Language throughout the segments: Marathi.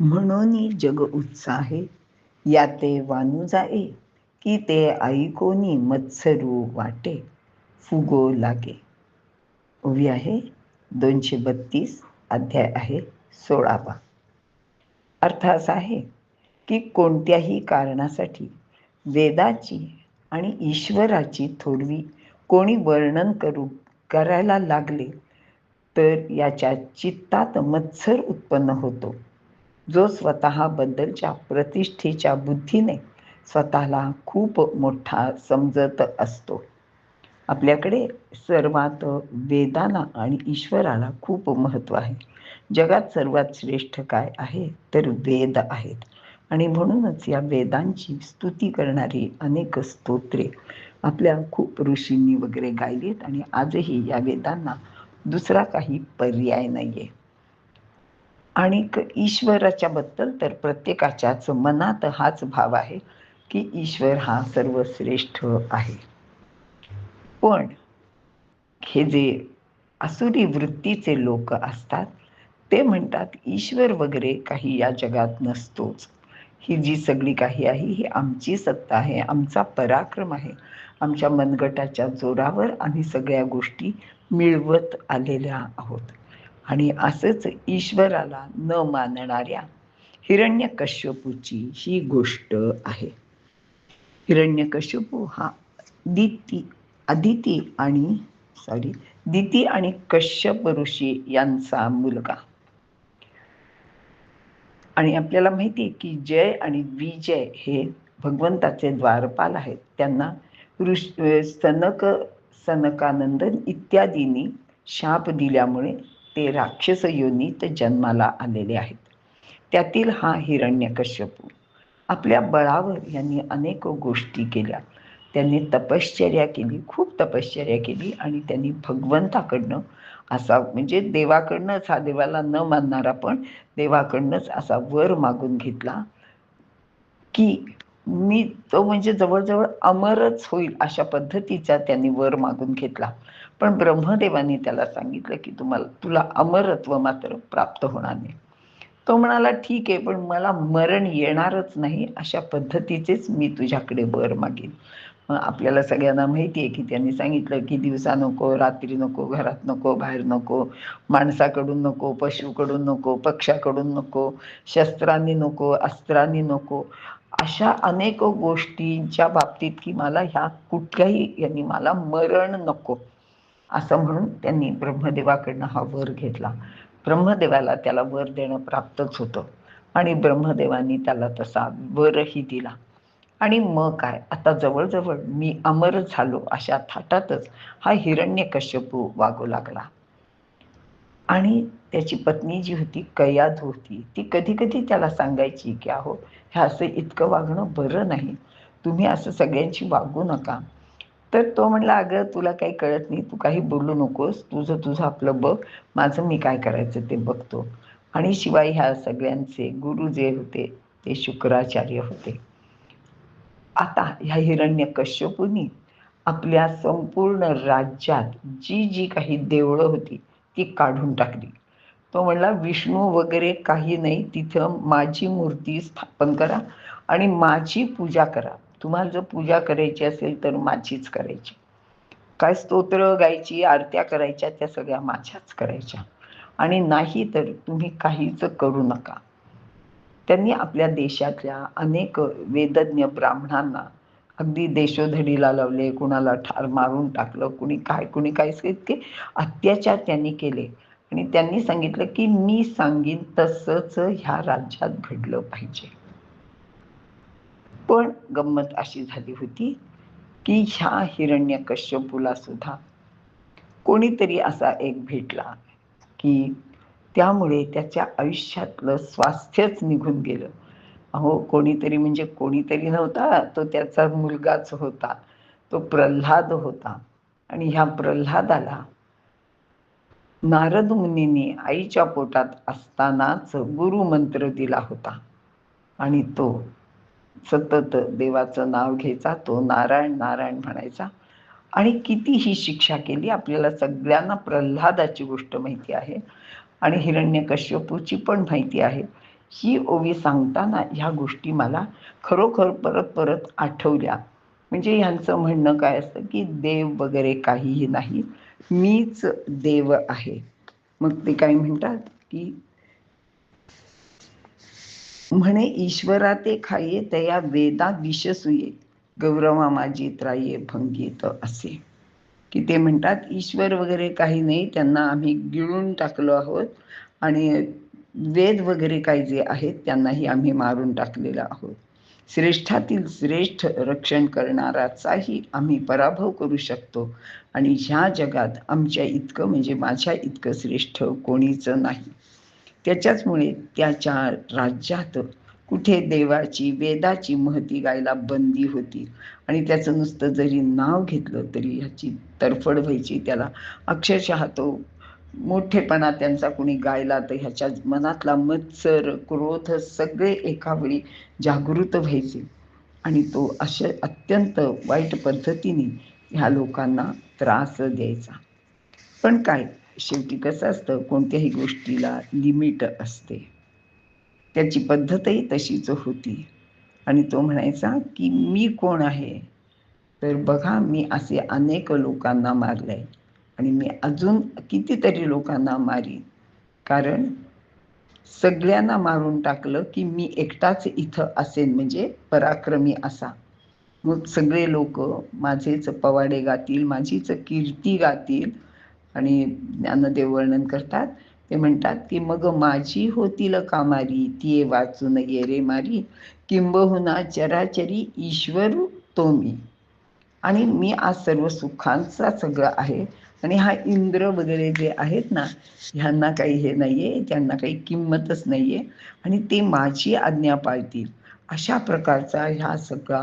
म्हणून जग उत्साहे याते वानू जाए, की ते ऐकोनी मत्सरू वाटे फुगो लागे. ओवी आहे 232, अध्याय आहे 16वा. अर्थ असा आहे की कोणत्याही कारणासाठी वेदाची आणि ईश्वराची थोडवी कोणी वर्णन करायला लागले तर याच्या चित्तात मत्सर उत्पन्न होतो. जो स्वतःबद्दलच्या प्रतिष्ठेच्या बुद्धीने स्वतःला खूप मोठा समजत असतो. आपल्याकडे सर्वात वेदांना आणि ईश्वराला खूप महत्त्व आहे. जगात सर्वात श्रेष्ठ काय आहे तर वेद आहेत. आणि म्हणूनच या वेदांची स्तुती करणारी अनेक स्तोत्रे आपल्या खूप ऋषींनी वगैरे गायलीत आणि आजही या वेदांना दुसरा काही पर्याय नाहीये. आणि ईश्वराच्या बद्दल तर प्रत्येकाच्याच मनात हाच भाव आहे की ईश्वर हा सर्वश्रेष्ठ आहे. पण हे जे आसुरी वृत्तीचे लोक असतात ते म्हणतात ईश्वर वगैरे काही या जगात नसतोच. ही जी सगळी काही आहे ही आमची सत्ता आहे, आमचा पराक्रम आहे, आमच्या मनगटाच्या जोरावर आम्ही सगळ्या गोष्टी मिळवत आलेल्या आहोत. आणि असंच ईश्वराला न मानणाऱ्या हिरण्यकश्यपूची ही गोष्ट आहे. हिरण्यकश्यपू हा दिती आणि कश्यप ऋषी यांचा मुलगा. आणि आपल्याला माहिती आहे की जय आणि विजय हे भगवंताचे द्वारपाल आहेत. त्यांना सनकानंदन इत्यादींनी शाप दिल्यामुळे ते राक्षस योनीत जन्माला आलेले आहेत. त्यातील हा हिरण्यकश्यपू आपल्या बळावर यांनी अनेक गोष्टी केल्या. त्यांनी तपश्चर्या केली, खूप तपश्चर्या केली आणि त्यांनी भगवंताकडनं असा म्हणजे देवाकडनंच, हा देवाला न मानणारा पण देवाकडनंच असा वर मागून घेतला की मी तो म्हणजे जवळजवळ अमरच होईल अशा पद्धतीचा त्यांनी वर मागून घेतला. पण ब्रह्मदेवानी त्याला सांगितलं की तुला अमरत्व मात्र प्राप्त होणार नाही. तो म्हणाला ठीक आहे, पण मला मरण येणारच नाही अशा पद्धतीचेच मी तुझ्याकडे वर मागेन. आपल्याला सगळ्यांना माहिती आहे की त्यांनी सांगितलं की दिवसा नको, रात्री नको, घरात नको, बाहेर नको, माणसाकडून नको, पशुकडून नको, पक्षाकडून नको, शस्त्रांनी नको, अस्त्रांनी नको, अशा अनेक गोष्टींच्या बाबतीत की मला ह्या कुठल्याही यांनी मला मरण नको असं म्हणून त्यांनी ब्रह्मदेवाकडनं हा वर घेतला. ब्रह्मदेवाला त्याला वर देणं प्राप्तच होतं आणि ब्रह्मदेवानी त्याला तसा वरही दिला. आणि मग काय, आता जवळजवळ मी अमर झालो अशा थाटातच हा हिरण्यकश्यपू वागू लागला. आणि त्याची पत्नी जी होती कयाध होती, ती कधी कधी त्याला सांगायची की अहो हे असं इतकं वागणं बरं नाही, तुम्ही असं सगळ्यांची वागू नका. तर तो म्हणला अगं तुला काही कळत नाही, तू काही बोलू नकोस, तुझं आपलं बघ, माझं मी काय करायचं ते बघतो. आणि शिवाय ह्या सगळ्यांचे गुरु जे होते ते शुक्राचार्य होते. आता ह्या हिरण्यकश्यपूनी आपल्या संपूर्ण राज्यात जी जी काही देवळं होती ती काढून टाकली. तो म्हणला विष्णू वगैरे काही नाही, तिथं माझी मूर्ती स्थापन करा आणि माझी पूजा करा. तुम्हाला जर पूजा करायची असेल तर माझीच करायची. काय स्तोत्र गायची, आरत्या करायच्या त्या सगळ्या माझ्याच करायच्या, आणि नाही तर तुम्ही काहीच करू नका. त्यांनी आपल्या देशातल्या अनेक वेदज्ञ ब्राह्मणांना अगदी देशोधडीला लावले, कुणाला ठार मारून टाकलं, कुणी काय इतके अत्याचार त्यांनी केले. आणि त्यांनी सांगितलं की मी सांगीन तसंच ह्या राज्यात घडलं पाहिजे. पण गंमत अशी झाली होती की ह्या हिरण्यकश्यपूला सुद्धा कोणीतरी असा एक भेटला की त्यामुळे त्याच्या आयुष्यातलं स्वास्थ्यच निघून गेलं. अहो कोणीतरी म्हणजे कोणीतरी नव्हता, तो त्याचा मुलगाच होता, तो प्रल्हाद होता. आणि ह्या प्रल्हादाला नारद मुनींनी आईच्या पोटात असतानाच गुरुमंत्र दिला होता आणि तो सतत देवाचं नाव घ्यायचा, तो नारायण नारायण म्हणायचा. आणि किती ही शिक्षा केली आपल्याला सगळ्यांना प्रल्हादाची गोष्ट माहिती आहे आणि हिरण्यकश्यपूची पण माहिती आहे. ही ओवी सांगताना ह्या गोष्टी मला खरोखर परत परत आठवल्या. म्हणजे ह्यांचं म्हणणं काय असतं की देव वगैरे काहीही नाही, मीच देव आहे. मग ते काय म्हणतात की म्हणे ईश्वरा ते खाये तया वेदा विषसूये, गौरवा माझी त्राये भंगीत असे. की ते म्हणतात ईश्वर वगैरे काही नाही, त्यांना आम्ही गिळून टाकलो आहोत आणि वेद वगैरे काही जे आहेत त्यांनाही आम्ही मारून टाकलेलं आहोत. श्रेष्ठातील श्रेष्ठ रक्षण करणाराचाही आम्ही पराभव करू शकतो आणि ह्या जगात आमच्या इतकं म्हणजे माझ्या इतकं श्रेष्ठ कोणीच नाही. त्याच्याचमुळे त्याच्या राज्यात कुठे देवाची वेदाची महती गायला बंदी होती आणि त्याचं नुसतं जरी नाव घेतलं तरी ह्याची तरफड व्हायची. त्याला अक्षरशः तो मोठेपणा त्यांचा कुणी गायला तर ह्याच्या मनातला मत्सर क्रोध सगळे एका वेळी जागृत व्हायचे आणि तो अशा अत्यंत वाईट पद्धतीने ह्या लोकांना त्रास द्यायचा. पण काय शेवटी कसं असतं, कोणत्याही गोष्टीला लिमिट असते. त्याची पद्धतही तशीच होती आणि तो म्हणायचा की मी कोण आहे, तर बघा मी असे अनेक लोकांना मारलंय आणि मी अजून कितीतरी लोकांना मारीन, कारण सगळ्यांना मारून टाकलं की मी एकटाच इथं असेन, म्हणजे पराक्रमी असा. मग सगळे लोक माझेच पवाडे गातील, माझीच कीर्ती गातील. आणि ज्ञानदेव वर्णन करतात, ते म्हणतात की मग माझी होतील कामारी, ती वाचून ये रे मारी, किंबहुना चराचरी ईश्वरू तो मी. आणि मी आज सर्व सुखांचा सगळं आहे आणि हा इंद्र वगैरे जे आहेत ना, ह्यांना काही हे नाहीये, त्यांना काही किंमतच नाहीये आणि ते माझी आज्ञा पाळतील. अशा प्रकारचा ह्या सगळा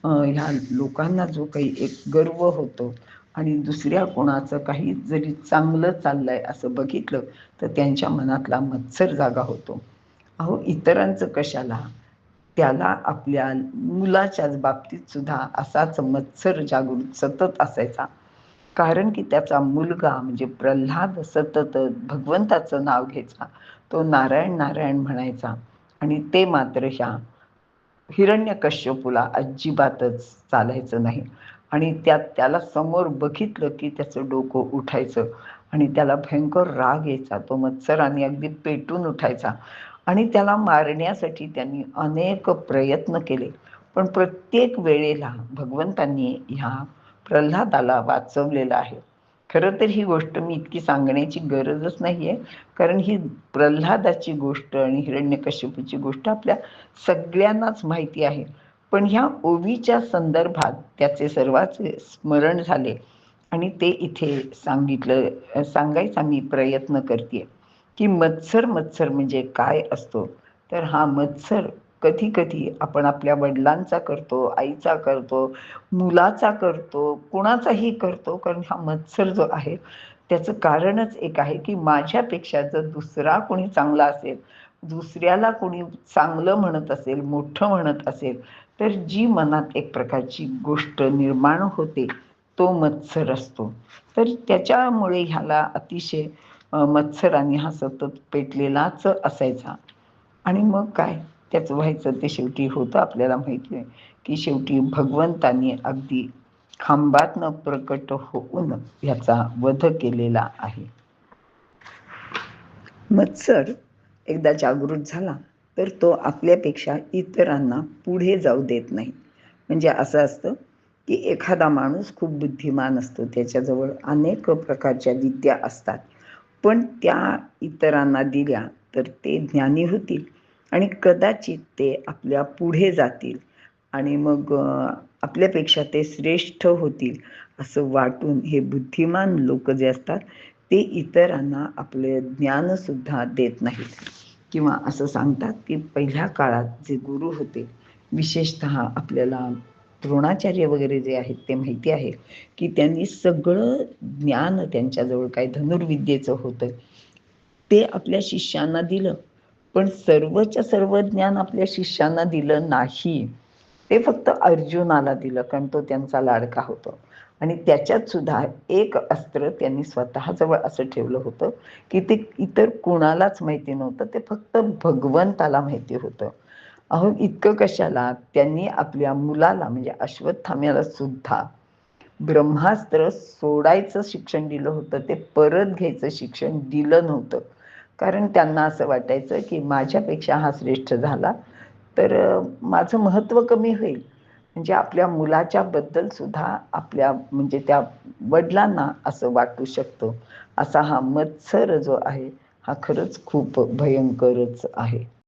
ह्या लोकांना जो काही एक गर्व होतो आणि दुसऱ्या कोणाचं काही जरी चांगलं चाललंय असं बघितलं तर त्यांच्या मनातला मत्सर जागा होतो. अहो इतरांचं कशाला, त्याला आपल्या मुलाच्याच बाबतीत सुद्धा असाच मत्सर जागृत सतत असायचा. कारण की त्याचा मुलगा म्हणजे प्रल्हाद सतत भगवंताचं नाव घ्यायचा, तो नारायण नारायण म्हणायचा आणि ते मात्र ह्या हिरण्यकश्यपूला अजिबातच चालायचं नाही. आणि त्याला समोर बघितलं की त्याचं डोकं उठायचं आणि त्याला भयंकर राग यायचा, तो मत्सराने अगदी पेटून उठायचा आणि त्याला मारण्यासाठी त्यांनी अनेक प्रयत्न केले. पण प्रत्येक वेळेला भगवंतांनी ह्या प्रल्हादाला वाचवलेलं आहे. खरं तर ही गोष्ट मी इतकी सांगण्याची गरजच नाहीये, कारण ही प्रल्हादाची गोष्ट आणि हिरण्यकश्यपूची गोष्ट आपल्या सगळ्यांनाच माहिती आहे. पण ह्या ओवीच्या संदर्भात त्याचे सर्वांचे स्मरण झाले आणि ते इथे सांगायचा मी प्रयत्न करते की मत्सर मत्सर म्हणजे काय असतो. तर हा मत्सर कधी कधी आपण आपल्या वडिलांचा करतो, आईचा करतो, मुलाचा करतो, कुणाचाही करतो. कारण हा मत्सर जो आहे त्याचं कारणच एक आहे की माझ्यापेक्षा जर दुसरा कोणी चांगला असेल, दुसऱ्याला कोणी चांगलं म्हणत असेल, मोठं म्हणत असेल, तर जी मनात एक प्रकारची गोष्ट निर्माण होते तो मत्सर असतो. तर त्याच्यामुळे ह्याला अतिशय मत्सराने हा सतत पेटलेलाच असायचा. आणि मग काय त्याचं व्हायचं ते शेवटी होतं आपल्याला माहिती आहे की शेवटी भगवंतांनी अगदी खांबातनं प्रकट होऊन ह्याचा वध केलेला आहे. मत्सर एकदा जागृत झाला तर तो आपल्यापेक्षा इतरांना पुढे जाऊ देत नाही. म्हणजे असं असतं की एखादा माणूस खूप बुद्धिमान असतो, त्याच्याजवळ अनेक प्रकारच्या विद्या असतात, पण त्या इतरांना दिल्या तर ते ज्ञानी होतील आणि कदाचित ते आपल्या पुढे जातील आणि मग आपल्यापेक्षा ते श्रेष्ठ होतील असं वाटून हे बुद्धिमान लोक जे असतात ते इतरांना आपले ज्ञानसुद्धा देत नाहीत. किंवा असं सांगतात की पहिल्या काळात जे गुरु होते, विशेषतः आपल्याला द्रोणाचार्य वगैरे जे आहेत ते माहिती आहे की त्यांनी सगळं ज्ञान त्यांच्याजवळ काय धनुर्विद्येचं होतं ते आपल्या शिष्यांना दिलं, पण सर्वच्या सर्व ज्ञान आपल्या शिष्यांना दिलं नाही. ते फक्त अर्जुनाला दिलं, कारण तो त्यांचा लाडका होता. आणि त्याच्यात सुद्धा एक अस्त्र त्यांनी स्वतःजवळ असं ठेवलं होतं की ते इतर कुणालाच माहिती नव्हतं, ते फक्त भगवंताला माहिती होतं. अहो इतकं कशाला, त्यांनी आपल्या मुलाला म्हणजे अश्वत्थाम्याला सुद्धा ब्रह्मास्त्र सोडायचं शिक्षण दिलं होतं, ते परत घ्यायचं शिक्षण दिलं नव्हतं. कारण त्यांना असं वाटायचं की माझ्यापेक्षा हा श्रेष्ठ झाला तर माझं महत्त्व कमी होईल. म्हणजे आपल्या मुलाच्या बद्दल सुद्धा आपल्या म्हणजे त्या वडिलांना असं वाटू शकतं. असा हा मत्सर जो आहे, हा खरंच खूप भयंकरच आहे.